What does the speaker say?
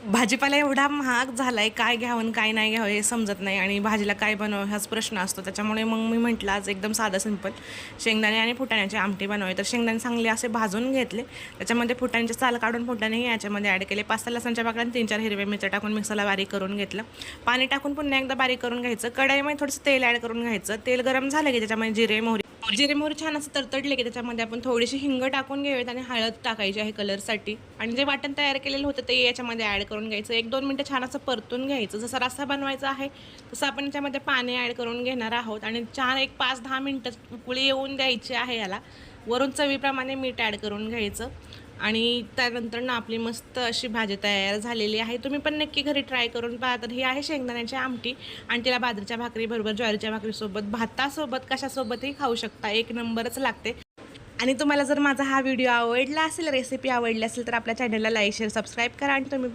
भाजीपाला एवढा महाग झाला आहे, काय घ्यावं आणि काय नाही घ्यावं हे समजत नाही आणि भाजीला काय बनवावं हाच प्रश्न असतो. त्याच्यामुळे मग मी म्हटलं आज एकदम साधं सिंपल शेंगदाणे आणि फुटाण्याची आमटी बनवावी. तर शेंगदाणे चांगले असे भाजून घेतले, त्याच्यामध्ये फुटाण्याचे साल काढून फुटाणेही याच्यामध्ये ॲड केले, 5-6 लसणच्या पाकळ्या, 3-4 हिरव्या मिरच्या टाकून मिक्सरला बारीक करून घेतलं. पाणी टाकून पुन्हा एकदा बारीक करून घ्यायचं. कढईमध्ये थोडंसं तेल ॲड करून घ्यायचं. तेल गरम झालं की त्याच्यामध्ये जिरे मोहरी छान असं तडतडले की त्याच्यामध्ये आपण थोडीशी हिंग टाकून घ्यावेत आणि हळद टाकायची आहे कलरसाठी. आणि जे वाटण तयार केलेलं होतं ते याच्यामध्ये ॲड करून घ्यायचं. 1-2 मिनटं छान असं परतून घ्यायचं. जसा रस्सा बनवायचा आहे तसं आपण याच्यामध्ये पाणी ॲड करून घेणार आहोत आणि छान एक 5-10 मिनटं उकळी येऊन द्यायची आहे याला. वरून चवीप्रमाणे मीठ ॲड करून घ्यायचं आणि त्यानंतर ना आपली मस्त अशी भाजी तयार झालेली आहे. तुम्ही पण नक्की घरी ट्राय करून पहा. तर ही आहे शेंगदाण्याची आमटी आणि तिला बाजरीच्या भाकरीबरोबर, ज्वारीच्या भाकरीसोबत, भातासोबत, कशासोबतही खाऊ शकता. एक नंबरच लागते. आणि तुम्हाला जर माझा हा व्हिडिओ आवडला असेल, रेसिपी आवडली असेल तर आपल्या चॅनलला लाईक, शेअर, सबस्क्राईब करा आणि तुम्ही पण